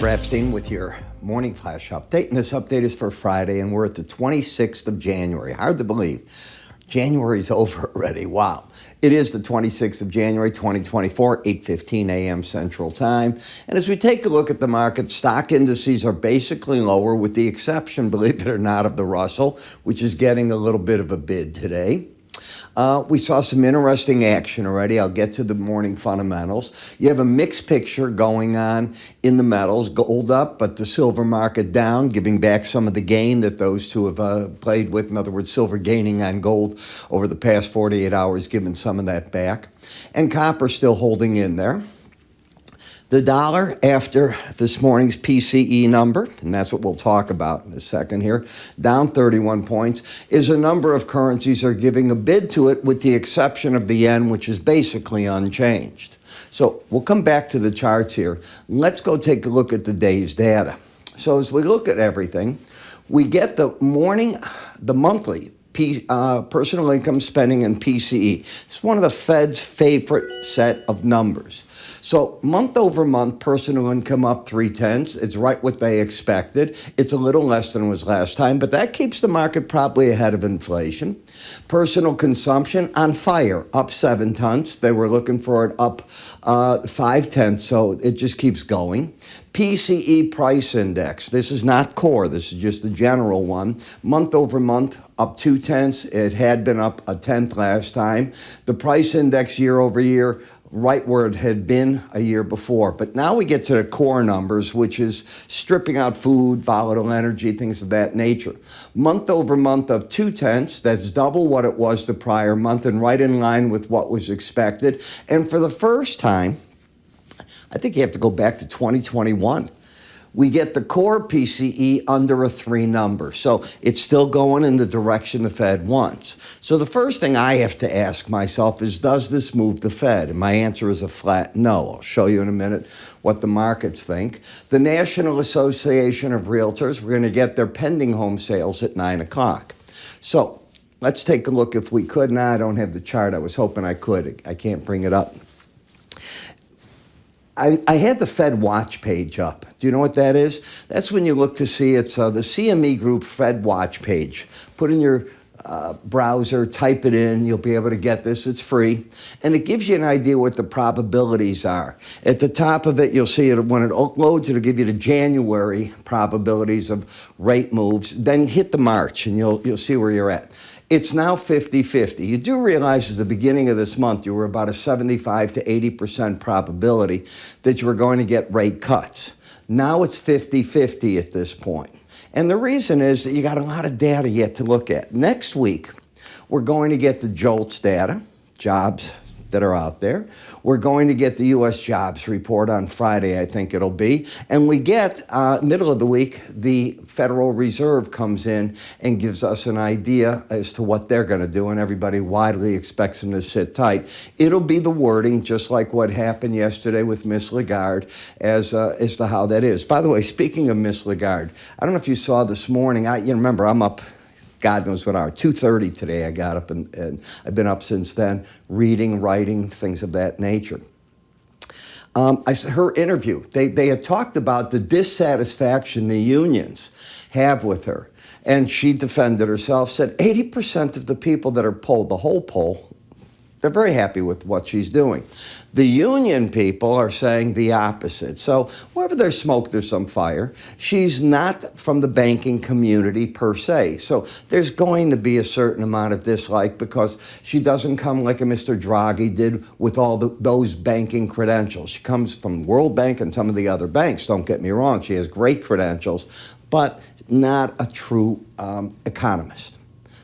Epstein with your morning flash update, and this update is for Friday, and we're at the 26th of January. Hard to believe. January's over already. Wow. It is the 26th of January, 2024, 8:15 a.m. Central Time. And as we take a look at the market, stock indices are basically lower, with the exception, believe it or not, of the Russell, which is getting a little bit of a bid today. We saw some interesting action already. I'll get to the morning fundamentals. You have a mixed picture going on in the metals. Gold up, but the silver market down, giving back some of the gain that those two have played with. In other words, silver gaining on gold over the past 48 hours, giving some of that back. And copper still holding in there. The dollar, after this morning's PCE number, and that's what we'll talk about in a second here, down 31 points, is a number of currencies are giving a bid to it, with the exception of the yen, which is basically unchanged. So we'll come back to the charts here. Let's go take a look at the day's data. So as we look at everything, we get the monthly personal income spending and PCE. It's one of the Fed's favorite set of numbers. So month over month, personal income up 0.3. It's right what they expected. It's a little less than it was last time, but that keeps the market probably ahead of inflation. Personal consumption on fire, up 7 tenths. They were looking for it up 5 tenths, so it just keeps going. PCE price index. This is not core. This is just the general one. Month over month, up 2 tenths. It had been up 1/10 last time. The price index year over year, right where it had been a year before. But now we get to the core numbers, which is stripping out food, volatile energy, things of that nature. Month over month of 2 tenths, that's double what it was the prior month, and right in line with what was expected. And for the first time, I think you have to go back to 2021. We get the core PCE under a 3 number. So it's still going in the direction the Fed wants. So the first thing I have to ask myself is, does this move the Fed? And my answer is a flat no. I'll show you in a minute what the markets think. The National Association of Realtors, we're going to get their pending home sales at 9 o'clock. So let's take a look if we could. Now I don't have the chart. I was hoping I could. I can't bring it up. I had the Fed Watch page up. Do you know what that is? That's when you look to see it's the CME Group Fed Watch page. Put in your browser, type it in, you'll be able to get this. It's free. And it gives you an idea what the probabilities are. At the top of it, you'll see it when it loads, it'll give you the January probabilities of rate moves. Then hit the March, and you'll see where you're at. It's now 50-50. You do realize at the beginning of this month, you were about a 75 to 80% probability that you were going to get rate cuts. Now it's 50-50 at this point. And the reason is that you got a lot of data yet to look at. Next week, we're going to get the JOLTS data, jobs that are out there. We're going to get the U.S. jobs report on Friday, I think it'll be. And we get, middle of the week, the Federal Reserve comes in and gives us an idea as to what they're going to do, and everybody widely expects them to sit tight. It'll be the wording, just like what happened yesterday with Miss Lagarde, as to how that is. By the way, speaking of Miss Lagarde, I don't know if you saw this morning, you remember I'm up, God knows what hour, 2:30 today I got up, and I've been up since then, reading, writing, things of that nature. Her interview, they had talked about the dissatisfaction the unions have with her. And she defended herself, said 80% of the people that are polled, the whole poll, they're very happy with what she's doing. The union people are saying the opposite. So wherever there's smoke, there's some fire. She's not from the banking community per se. So there's going to be a certain amount of dislike because she doesn't come like a Mr. Draghi did with all those banking credentials. She comes from World Bank and some of the other banks, don't get me wrong. She has great credentials, but not a true economist.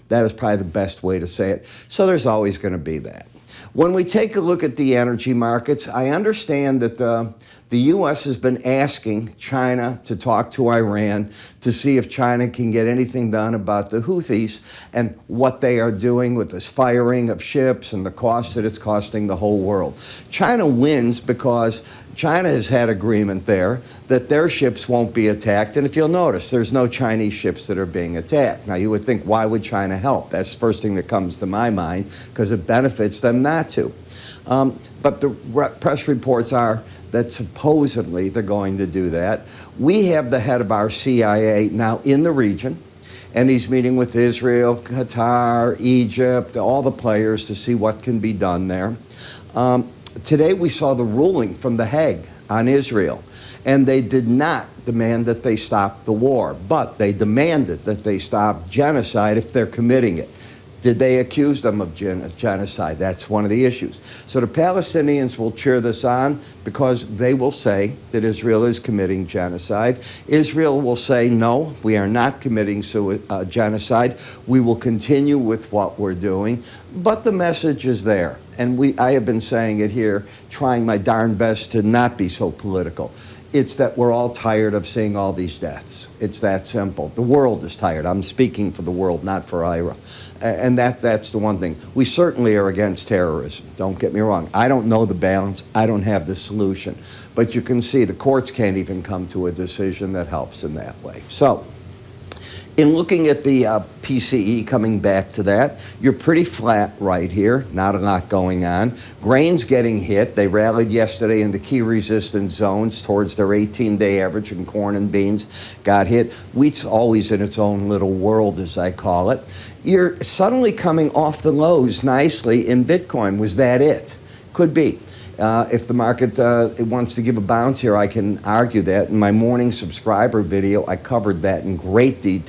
That is probably the best way to say it. So there's always going to be that. When we take a look at the energy markets, I understand that the U.S. has been asking China to talk to Iran to see if China can get anything done about the Houthis and what they are doing with this firing of ships and the cost that it's costing the whole world. China wins because China has had agreement there that their ships won't be attacked. And if you'll notice, there's no Chinese ships that are being attacked. Now, you would think, why would China help? That's the first thing that comes to my mind, because it benefits them not to. But the press reports are that supposedly they're going to do that. We have the head of our CIA now in the region, and he's meeting with Israel, Qatar, Egypt, all the players to see what can be done there. Today we saw the ruling from The Hague on Israel, and they did not demand that they stop the war, but they demanded that they stop genocide if they're committing it. Did they accuse them of genocide? That's one of the issues. So the Palestinians will cheer this on because they will say that Israel is committing genocide. Israel will say, no, we are not committing genocide. We will continue with what we're doing. But the message is there. And I have been saying it here, trying my darn best to not be so political. It's that we're all tired of seeing all these deaths. It's that simple. The world is tired. I'm speaking for the world, not for Ira. And that's the one thing. We certainly are against terrorism. Don't get me wrong. I don't know the balance. I don't have the solution. But you can see the courts can't even come to a decision that helps in that way. So, in looking at the PCE, coming back to that, you're pretty flat right here. Not a lot going on. Grains getting hit. They rallied yesterday in the key resistance zones towards their 18-day average, and corn and beans got hit. Wheat's always in its own little world, as I call it. You're suddenly coming off the lows nicely in Bitcoin. Was that it? Could be. If the market wants to give a bounce here, I can argue that. In my morning subscriber video, I covered that in great detail.